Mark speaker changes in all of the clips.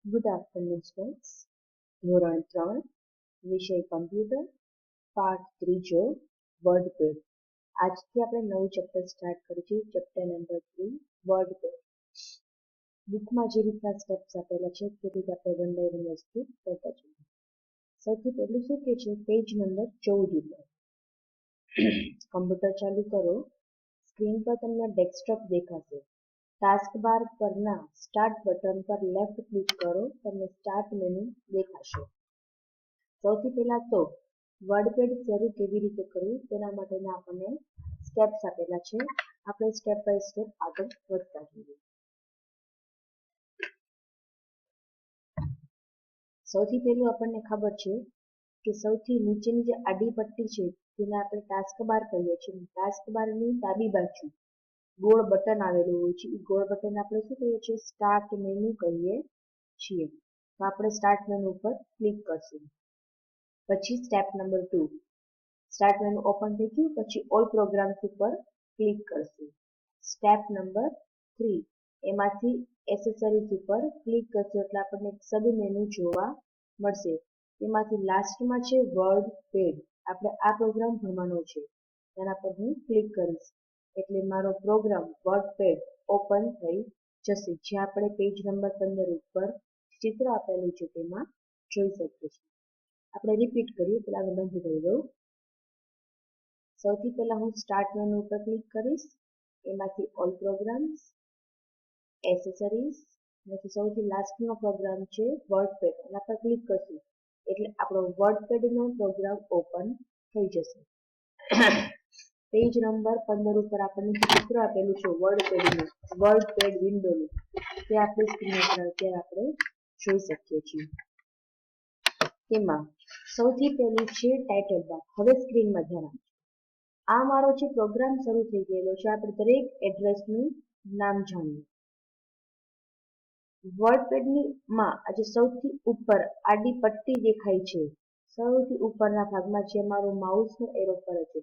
Speaker 1: Good afternoon, students. ધોરણ 3 વિષય computer પાઠ 3 વર્ડપેડ. આજથી આપણે નવું ચેપ્ટર સ્ટાર્ટ કરીશું. Chapter number 3 WordPad. બુકમાં જે રીતના સ્ટેપ્સ આપેલા છે તે રીતે આપણે વન બાય વન વસ્તુ કરતા જઈએ. સૌથી પહેલું શું કે છે, પેજ નંબર 14 ઉપર કમ્પ્યુટર ચાલુ કરો. સ્ક્રીન પર તમને ડેસ્કટોપ દેખાશે. ટાસ્ક બાર પરના સ્ટાર્ટ બટન પર લેફ્ટ ક્લિક કરો, તમને સ્ટાર્ટ મેનુ દેખાશે. સૌથી પહેલા તો વર્ડપેડ શરૂ કેવી રીતે કરવું તેના માટેના આપણને સ્ટેપ્સ આપેલા છે. આપણે સ્ટેપ બાય સ્ટેપ આગળ વધતા જઈએ. સૌથી પહેલું આપણને ખબર છે કે સૌથી નીચેની જે આડી પટ્ટી છે તેને આપણે ટાસ્ક બાર કહીએ છીએ. ટાસ્ક બારની ડાબી બાજુ ગોળ બટન આવેલું હોય છે. એ ગોળ બટન આપણે શું કહીએ છીએ? સ્ટાર્ટ મેનુ કહીએ છીએ. તો આપણે સ્ટાર્ટ મેનુ ઉપર ક્લિક કરશું. પછી step number 2, start menu open થઈ ગયું પછી ઓલ પ્રોગ્રામ્સ ઉપર ક્લિક કરશું. સ્ટેપ નંબર 3, એમાંથી એસેસરીઝ ઉપર ક્લિક કરશું એટલે આપણને સબ મેનુ જોવા મળશે. એમાંથી લાસ્ટમાં છે વર્ડપેડ. આપણે આ પ્રોગ્રામ ભણવાનો છે, તેના પર હું ક્લિક કરીશ એટલે મારો પ્રોગ્રામ વર્ડપેડ ઓપન થઈ જશે. જે આપણે પેજ નંબર 15 ઉપર ચિત્ર આપેલું છે તેમાં જોઈ શકીએ છીએ. આપણે રિપીટ કરીએ, પેલા બંધ કરી દઉં. સૌથી પહેલા હું સ્ટાર્ટ મેનુ ઉપર ક્લિક કરીશ. એમાંથી ઓલ પ્રોગ્રામ્સ, એસેસરીઝ, પછી સૌથી લાસ્ટનો પ્રોગ્રામ છે વર્ડપેડ, એના પર ક્લિક કરશું એટલે આપણો વર્ડપેડનો પ્રોગ્રામ ઓપન થઈ જશે. પેજ નંબર 15 ઉપર આપણને ચિત્ર આપેલું છે વર્ડપેડનું, વર્ડપેડ વિન્ડોનું, તે આપણી સ્ક્રીન ઉપર અત્યારે આપણે જોઈ શકીએ છીએ. તેમાં સૌથી પહેલું છે ટાઇટલ બાર. હવે સ્ક્રીનમાં ધ્યાન આપજો. આ મારો જે પ્રોગ્રામ શરૂ થઈ ગયેલો છે, આપણે દરેક એડ્રેસનું નામ જાણીએ. વર્ડપેડની માં આજે સૌથી ઉપર આડી પટ્ટી દેખાય છે. સૌથી ઉપરના ભાગમાં જે મારું માઉસનો એરો ફરે છે,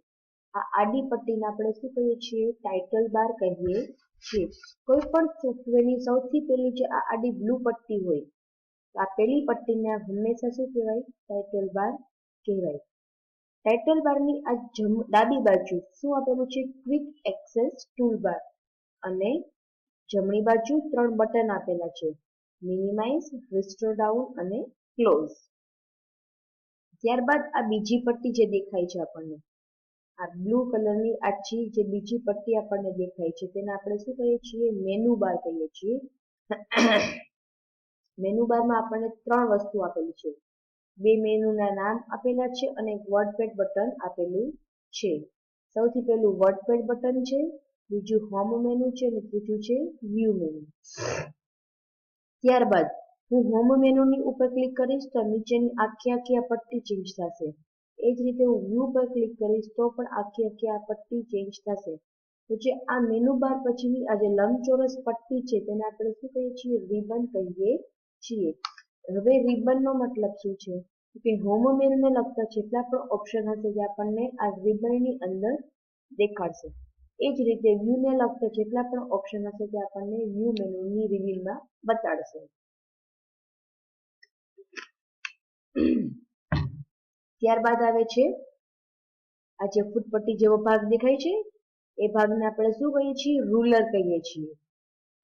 Speaker 1: આ આડી પટ્ટીને આપણે શું કહીએ છીએ? ટાઇટલ બાર કહીએ છીએ. કોઈ પણ સોફ્ટવેરની સૌથી પહેલી જે આ આડી બ્લુ પટ્ટી હોય, આ પહેલી પટ્ટીને હંમેશા શું કહેવાય? ટાઇટલ બાર કહેવાય. ટાઇટલ બારની આ ડાબી બાજુ શું આપેલું છે? Quick access toolbar. અને જમણી બાજુ 3 બટન આપેલા છે, મિનિમાઇઝ, રિસ્ટોર ડાઉન અને ક્લોઝ. ત્યારબાદ આ બીજી પટ્ટી જે દેખાય છે આપણને, આ બ્લુ કલરની આછી જે બીજી પટ્ટી આપણને દેખાય છે તેને આપણે શું કહીએ છીએ? મેનુ બાર કહીએ છીએ. મેનુ બારમાં આપણને 3 વસ્તુ આપેલી છે. 2 મેનુના નામ આપેલા છે અને એક વર્ડપેડ બટન આપેલું છે. સૌથી પહેલું વર્ડપેડ બટન છે, બીજું હોમ મેનુ છે અને ત્રીજું છે વ્યૂ મેનુ. ત્યારબાદ હું હોમ મેનુની ઉપર ક્લિક કરીશ તો નીચેની આખી આ પટ્ટી ચેન્જ થશે. એ જ રીતે હું વ્યૂ પર ક્લિક કરીશ તો પણ આખી આ પટ્ટી ચેન્જ થશે. તો જે આ મેનુ બાર પછીની આ જે લંબચોરસ પટ્ટી છે તેને આપણે શું કહીએ છીએ? રિબન કહીએ છીએ. હવે રિબનનો મતલબ શું છે? કે હોમ મેનુને લગતા જેટલા પણ ઓપ્શન હશે તે આપણને આ રિબનની અંદર દેખાડશે. એ જ રીતે વ્યૂને લગતા જેટલા પણ ઓપ્શન હશે તે આપણને વ્યૂ મેનુની રિબનમાં બતાડશે. ત્યારબાદ આવે છે આ જે ફૂટપટ્ટી જેવો ભાગ દેખાય છે એ ભાગને આપણે શું કહીએ છીએ? રૂલર કહીએ છીએ.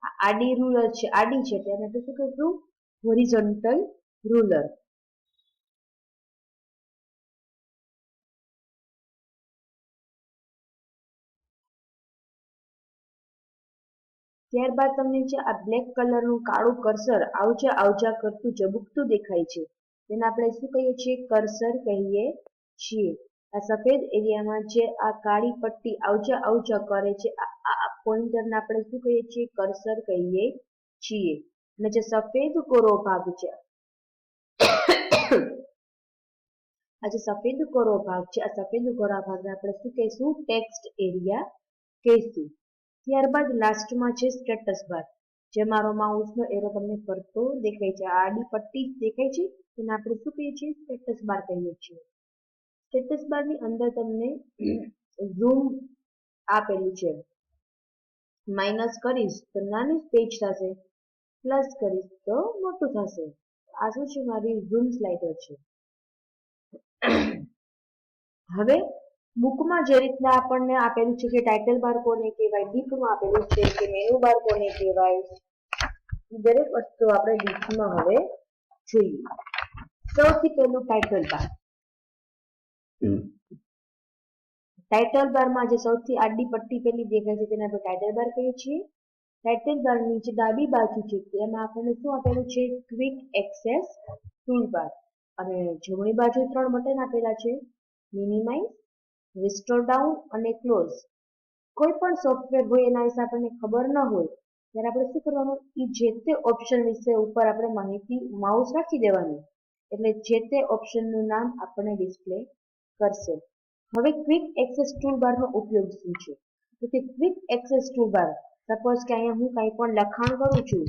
Speaker 1: આ આડી રૂલર છે, આડી છે તેને આપણે શું કહીશું? Horizontal ruler. ત્યારબાદ તમને જે આ બ્લેક કલરનું કાળું કર્સર આવજા કરતું ઝબુકતું દેખાય છે તેને આપણે શું કહીએ છીએ? કર્સર કહીએ છીએ. આ સફેદ એરિયામાં જે આ કાળી પટ્ટી આવજા કરે છે આ પોઇન્ટરને આપણે શું કહીએ છીએ? કર્સર કહીએ છીએ. અને જે સફેદ કોરો ભાગ છે, આ જે સફેદ કોરો ભાગ છે, આ સફેદ કોરા ભાગને આપણે શું કહીશું? ટેક્સ્ટ એરિયા કહીશું. ત્યારબાદ લાસ્ટમાં છે સ્ટેટસ બાર. જે મારો માઉસનો એરો તમને ફરતો દેખાય છે, આડી પટ્ટી દેખાય છે તેને આપણે શું કહીએ છીએ? સ્ટેટસ બાર કહીએ છીએ. સ્ટેટસ બારની અંદર તમને ઝૂમ આપેલું છે. માઇનસ કરીશ તો નાની પેજ થશે. પ્લસ કરીશ તો મોટું થશે. આ શું છે? મારી ઝૂમ સ્લાઇડર છે. હવે બુકમાં જે રીતના આપણને આપેલું છે કે ટાઇટલ બાર કોને કહેવાય, ડીપમાં આપેલું છે કે મેનુ બાર કોને કહેવાય, દરેક વસ્તુ આપણે ડીપમાં હવે જોઈએ. સૌથી પહેલું ટાઇટલ બાર. ટાઇટલ બારમાં જે સૌથી આડી પટ્ટી પેલી દેખાય છે તેને આપણે ટાઇટલ બાર કહીએ છીએ. ટાઇટલ બાર નીચે ડાબી બાજુ છે તેમાં આપણને શું આપેલું છે? Quick access toolbar. અને જમણી બાજુ 3 બટન આપેલા છે: મિનિમાઇઝ, રિસ્ટોર ડાઉન અને ક્લોઝ. કોઈ પણ સોફ્ટવેર હોય એના વિશે આપણને ખબર ન હોય ત્યારે આપણે શું કરવાનું? એ જે તે ઓપ્શન વિશે ઉપર આપણે માહિતી માઉસ રાખી દેવાનું, એટલે જે તે ઓપ્શનનું નામ આપણને ડિસ્પ્લે કરશે. હવે ક્વિક એક્સેસ ટૂલબારનો ઉપયોગ શું છે? તો કે ક્વિક એક્સેસ ટૂલબાર, સપોઝ કે અહીંયા હું કંઈ પણ લખાણ કરું છું,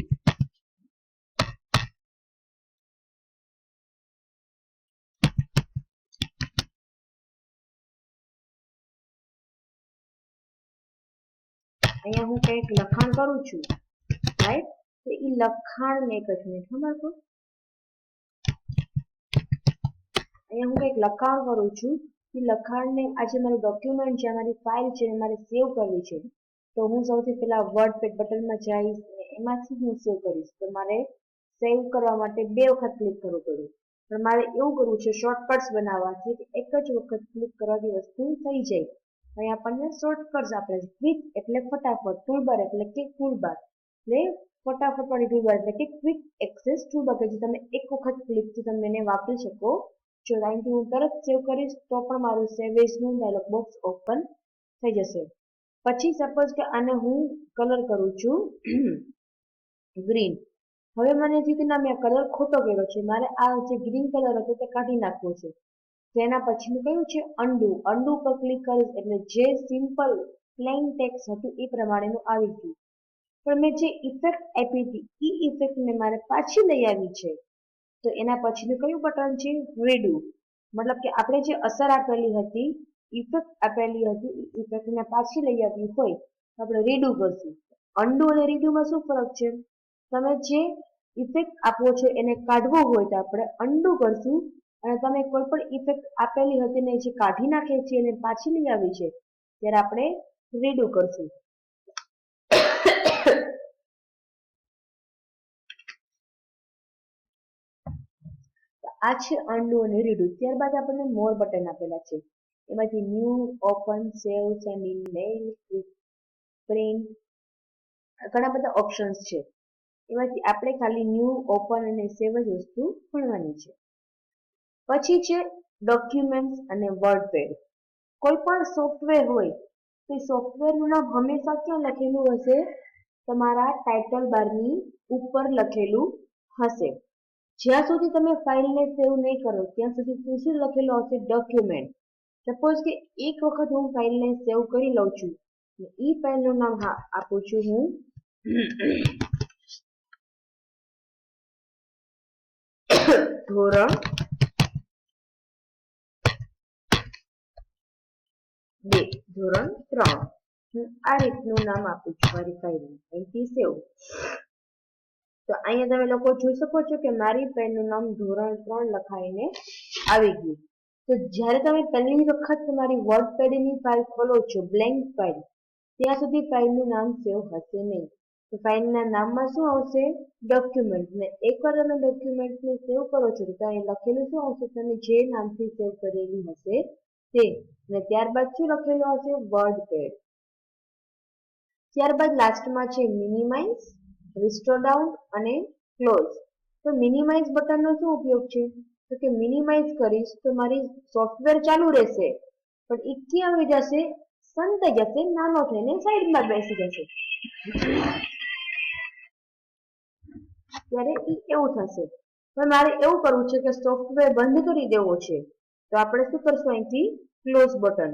Speaker 1: અહીંયા હું કંઈક લખાણ કરું છું, રાઈટ? તો એ લખાણને એક જ મિનિટ મારકો, અહીંયા હું કંઈક લખાણ કરું છું, એ લખાણને આજે મારું ડોક્યુમેન્ટ છે, મારી ફાઇલ છે, મારે સેવ કરવી છે. તો હું સૌથી પહેલા વર્ડપેડ બટનમાં જઈશ અને એમાંથી હું સેવ કરીશ. તો મારે સેવ કરવા માટે 2 વખત ક્લિક કરવું પડ્યું. પણ મારે એવું કરવું છે, શોર્ટકટ્સ બનાવવા છે કે એક જ વખત ક્લિક કરવાથી વસ્તુ થઈ જાય. અહીં આપણને શોર્ટકટ્સ આપે છે. ક્વિક એટલે ફટાફટ, ટૂલબાર એટલે કે ટૂલબાર, એટલે ફટાફટ વાળી ટૂલબાર એટલે કે ક્વિક એક્સેસ ટૂલબાર કે જે તમે એક વખત ક્લિકથી તમે એને વાપરી શકો. જો અહીંથી હું તરત સેવ કરીશ તો પણ મારું સેવ એઝનું ડાયલોગ બોક્સ ઓપન થઈ જશે. પછી સપોઝ કે આને હું કલર કરું છું ગ્રીન. હવે મને થયું કે ના, મેં કલર ખોટો કર્યો છે, મારે આ જે ગ્રીન કલર હતો તે કાઢી નાખવો છે. તેના પછીનું કયું છે? અન્ડુ. અન્ડુ પર ક્લિક કરીશ એટલે જે સિમ્પલ પ્લેન ટેક્સ્ટ હતું એ પ્રમાણેનું આવી ગયું. પણ મેં જે ઇફેક્ટ આપી હતી એ ઇફેક્ટને મારે પાછી લઈ આવી છે. તો એના પછીનું કયું બટન છે? રીડુ. મતલબ કે આપણે જે અસર આપેલી હતી, ઇફેક્ટ આપેલી હતી, એ ઇફેક્ટને પાછી લઈ આવી હોય તો આપણે રીડુ કરશું. અન્ડુ અને રીડુમાં શું ફરક છે? તમે જે ઇફેક્ટ આપો છો એને કાઢવો હોય તો આપણે અન્ડુ કરશું, અને તમે કોઈ પણ ઇફેક્ટ આપેલી હતી ને જે કાઢી નાખે છે અને પાછી લઈ આવી છે ત્યારે આપણે રીડુ કરશું. આ છે અન્ડુ અને રીડુ. ત્યારબાદ આપણને મોર બટન આપેલા છે. એમાંથી new, open, save, send in mail, print, ઘણા બધા ઓપ્શન્સ છે. એમાંથી આપણે ખાલી ન્યૂ, ઓપન અને સેવ જ વસ્તુ ભણવાની છે. પછી છે ડોક્યુમેન્ટ્સ અને વર્ડપેડ. કોઈ પણ સોફ્ટવેર હોય તો સોફ્ટવેરનું નામ હંમેશા ક્યાં લખેલું હશે? તમારા ટાઇટલ બારની ઉપર લખેલું હશે. જ્યાં સુધી તમે ફાઇલને સેવ નહીં કરો ત્યાં સુધી શું લખેલું હશે? ડોક્યુમેન્ટ. સપોઝ કે એક વખત હું ફાઇલને સેવ કરી લઉં છું, એ ફાઇલનું નામ આપું છું હું ધોરણ 2, ધોરણ 3. હું આ રીતનું નામ આપું છું મારી ફાઇલને, અહીંથી સેવ. તો અહીંયા તમે લોકો જોઈ શકો છો કે મારી ફાઇલનું નામ ધોરણ 3 લખાઈને આવી ગયું. તો જ્યારે તમે પહેલી વખત તમારી વર્ડપેડની ફાઇલ ખોલો છો, બ્લેન્ક ફાઇલ, ત્યાં સુધી ફાઇલનું નામ સેવ હશે નહીં. તો ફાઇલના નામમાં શું આવશે? ડોક્યુમેન્ટ. ને એકવાર તમે ડોક્યુમેન્ટને સેવ કરો છો તો અહીં લખેલું શું આવશે? તમે જે નામથી સેવ કરેલી હશે તે. અને ત્યારબાદ શું લખેલું હશે? વર્ડપેડ. ત્યારબાદ લાસ્ટમાં છે મિનિમાઇઝ, રિસ્ટોર ડાઉન અને ક્લોઝ. તો મિનિમાઇઝ બટનનો શું ઉપયોગ છે? તો કે મિનિમાઇઝ કરીશ તો મારી સોફ્ટવેર ચાલુ રહેશે, પણ એ ક્યાં આવી જશે? સંતાઈ જશે, નાનો થઈને સાઈડમાં બેસી જશે. ત્યારે એવું થશે. પણ મારે એવું કરવું છે કે સોફ્ટવેર બંધ કરી દેવો છે, તો આપણે શું કરશું? અહીંથી ક્લોઝ બટન.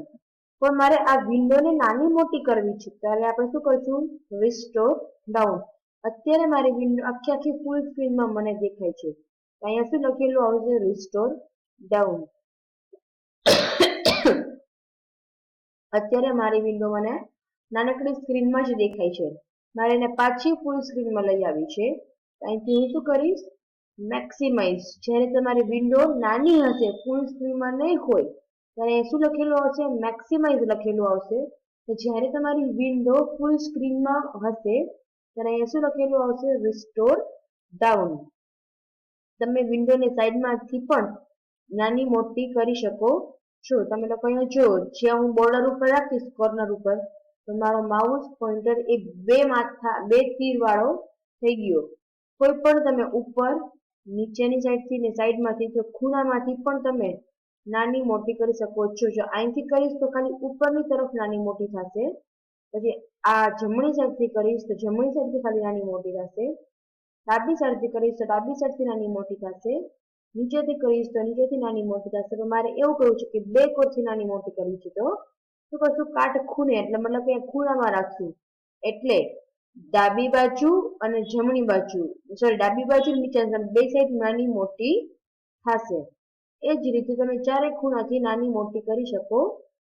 Speaker 1: પણ મારે આ વિન્ડોને નાની મોટી કરવી છે ત્યારે આપણે શું કરશું? Restore down. અત્યારે મારી વિન્ડો આખી ફૂલ સ્ક્રીનમાં મને દેખાય છે. અહીંયા શું લખેલું આવશે? Restore down. અત્યારે મારી વિન્ડો મને નાનકડી સ્ક્રીનમાં જ દેખાય છે. મારે એને પાછી ફૂલ સ્ક્રીનમાં લઈ આવી છે. અહીંથી હું શું કરીશ, મેક્સિમાઇઝ. જ્યારે તમારી વિન્ડો નાની હશે, ફૂલ સ્ક્રીનમાં નહીં હોય, ત્યારે શું લખેલું આવશે, મેક્સિમાઇઝ લખેલું આવશે. તો જ્યારે તમારી વિન્ડો ફૂલ સ્ક્રીનમાં હશે ત્યારે અહીંયા શું લખેલું આવશે, રિસ્ટોર ડાઉન. તમે વિન્ડોને સાઈડમાંથી પણ નાની મોટી કરી શકો છો. તમે લોકો અહીંયા જો, જ્યાં હું બોર્ડર ઉપર રાખીશ કોર્નર ઉપર, તો મારો માઉસ પોઇન્ટર એ બે તીર વાળો થઈ ગયો. કોઈ પણ તમે ઉપર નીચેની સાઈડથી ને સાઈડમાંથી તો ખૂણામાંથી પણ તમે નાની મોટી કરી શકો છો. જો અહીંથી કરીશ તો ખાલી ઉપરની તરફ નાની મોટી થશે, પછી આ જમણી સાઈડથી કરીશ તો જમણી સાઈડથી ખાલી નાની મોટી થશે, ડાબી સાઈડથી કરીશ તો ડાબી સાઈડથી નાની મોટી થશે, નીચેથી કરીશ તો નીચેથી નાની મોટી થશે. તો મારે એવું કરવું છે કે બે કોરથી નાની મોટી કરવી છે, તો શું કરશું, કાટ ખૂણે, એટલે મતલબ કે ખૂણામાં રાખશું. એટલે ડાબી બાજુ અને જમણી બાજુ, સોરી ડાબી બાજુ નીચે બે સાઈડ નાની મોટી થશે. એ જ રીતે તમે ચારે ખૂણાથી નાની મોટી કરી શકો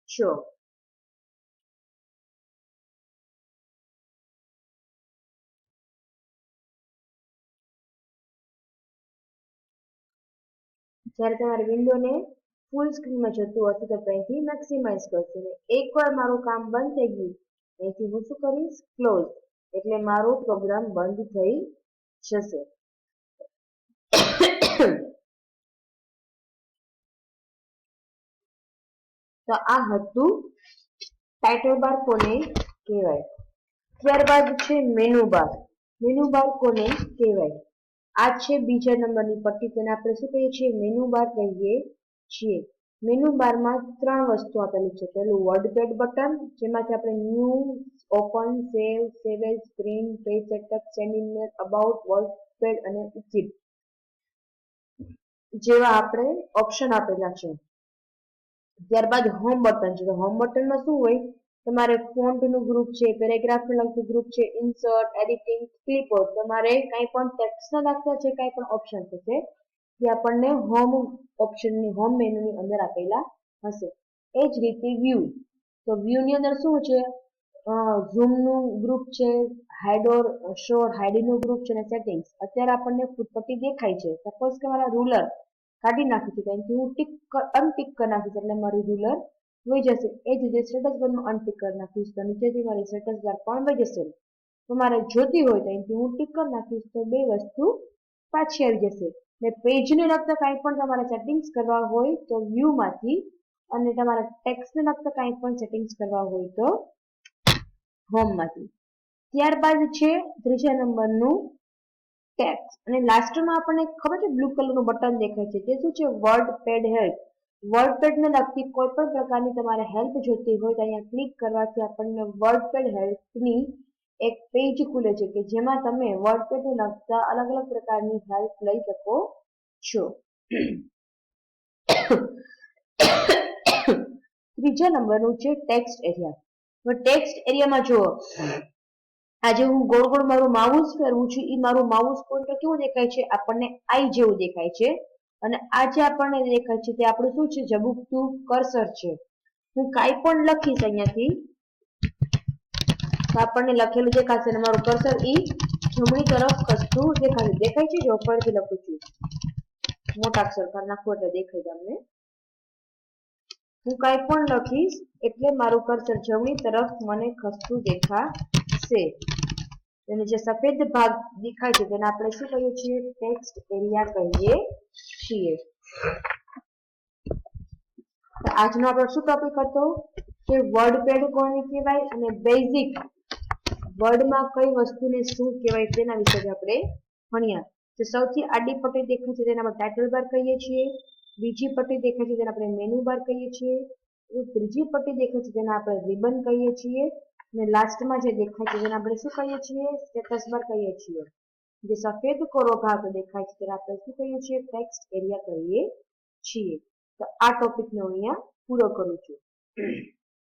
Speaker 1: છો. જ્યારે તમારી વિન્ડોને ફૂલ સ્ક્રીનમાં જતું હશે તો અહીંથી મેક્સિમાઇઝ કરશો. એકવાર મારું કામ બંધ થઈ ગયું, અહીંથી હું શું કરીશ, ક્લોઝ, એટલે મારો પ્રોગ્રામ બંધ થઈ જશે. તો આ હતું ટાઇટલ બાર કોને કહેવાય. ત્યારબાદ છે મેનુ બાર. મેનુ બાર કોને કહેવાય, આ છે બીજા નંબરની પટ્ટી, તેને આપણે શું કહીએ છીએ, મેનુ બાર કહીએ છીએ. મેનુ બારમાં ત્રણ વસ્તુ આપેલી છે. પહેલું વર્ડપેડ બટન, જેમાંથી આપણે new, open, save, save as, print, page setup, send email, about, WordPad અને ઇક્વિપ જેવા આપણે ઓપ્શન આપેલા છે. ત્યારબાદ હોમ બટન છે. તો હોમ બટનમાં શું હોય, તમારે ફોન્ટનું ગ્રુપ છે, પેરેગ્રાફને લગતું ગ્રુપ છે, ઇન્સર્ટ, એડિટિંગ, ક્લિપબોર્ડ, તમારે કંઈ પણ ટેક્સ્ટને લગતા છે, કંઈ પણ ઓપ્શન થશે તે આપણને હોમ ઓપ્શનની, હોમ મેનુની અંદર આપેલા હશે. એ જ રીતે વ્યૂ. તો વ્યૂની અંદર શું છે, ઝૂમનું ગ્રુપ છે, હાઇડ ઓર શો હાઇડનું ગ્રુપ છે અને સેટિંગ્સ. અત્યારે આપણને ફૂટપટ્ટી દેખાય છે, સપોઝ કે મારા રૂલર કાઢી નાખી છે, ત્યાંથી હું અનટિક કરી નાખીશ એટલે મારી રૂલર વહી જશે. એ જ રીતે સ્ટેટસ બારનું અનટિક કરી નાખીશ તો નીચેથી મારી સ્ટેટસ બાર પણ વહી જશે. તો મારે જોતી હોય તો અહીંથી હું ટિક કરી નાખીશ તો બે વસ્તુ પાછી આવી જશે. ને પેજને લગતા કાંઈ પણ તમારે સેટિંગ્સ કરવા હોય તો વ્યૂમાંથી, અને તમારા ટેક્સ્ટને લગતા કાંઈ પણ સેટિંગ્સ કરવા હોય તો હોમમાંથી. ત્યારબાદ છે ત્રીજા નંબરનું ટેક્સ્ટ, અને લાસ્ટમાં આપણને ખબર છે બ્લુ કલરનું બટન દેખાય છે, તે શું છે, વર્ડપેડ હેલ્પ. વર્ડપેડને લગતી કોઈ પણ પ્રકારની તમારે હેલ્પ જોતી હોય તો અહીંયા ક્લિક કરવાથી આપણને વર્ડપેડ હેલ્પની એક પેજ ખુલે છે કે જેમાં તમે વર્ડપેડને લગતા અલગ અલગ પ્રકારની હેલ્પ લઈ શકો છો. ત્રીજા નંબરનું છે ટેક્સ્ટ એરિયા. તો ટેક્સ્ટ એરિયામાં જુઓ, આજે હું ગોળ ગોળ મારું માઉસ ફેરવું છું, એ મારું માઉસ પોઇન્ટર કેવું દેખાય છે, આપણને આઈ જેવું દેખાય છે. અને આ જે આપણને દેખાય છે તે આપણું શું છે, ઝબૂકતું કર્સર છે. હું કાંઈ પણ લખીશ અહીંયાથી તો આપણને લખેલું દેખાશે અને મારું કર્સર ઈ જમણી તરફ ખસતું દેખાશે. દેખાય છે, જો ઉપરથી લખું છું, મોટા અક્ષર પર નાખું એટલે દેખાય તમને. હું કાંઈ પણ લખીશ એટલે મારું કર્સર જમણી તરફ મને ખસતું દેખાશે. અને જે સફેદ ભાગ દેખાય છે તેને આપણે શું કહીએ છીએ, ટેક્સ્ટ એરિયા કહીએ છીએ. આજનો આપણો શું ટોપિક હતો કે વર્ડપેડ કોને કહેવાય અને બેઝિક વર્ડમાં કઈ વસ્તુને શું કહેવાય તેના વિશે આપણે ભણ્યા. તો સૌથી આડી પટ્ટી દેખાય છે તેને આપણે ટાઇટલ બાર કહીએ છીએ. બીજી પટ્ટી દેખાય છે તેને આપણે મેનુ બાર કહીએ છીએ. ત્રીજી પટ્ટી દેખાય છે તેને આપણે રિબન કહીએ છીએ. અને લાસ્ટમાં જે દેખાય છે તેને આપણે શું કહીએ છીએ, સ્ટેટસ બાર કહીએ છીએ. જે સફેદ કોરો ભાગ દેખાય છે તેને આપણે શું કહીએ છીએ, ટેક્સ્ટ એરિયા કહીએ છીએ. તો આ ટોપિકને હું અહીંયા પૂરો કરું છું.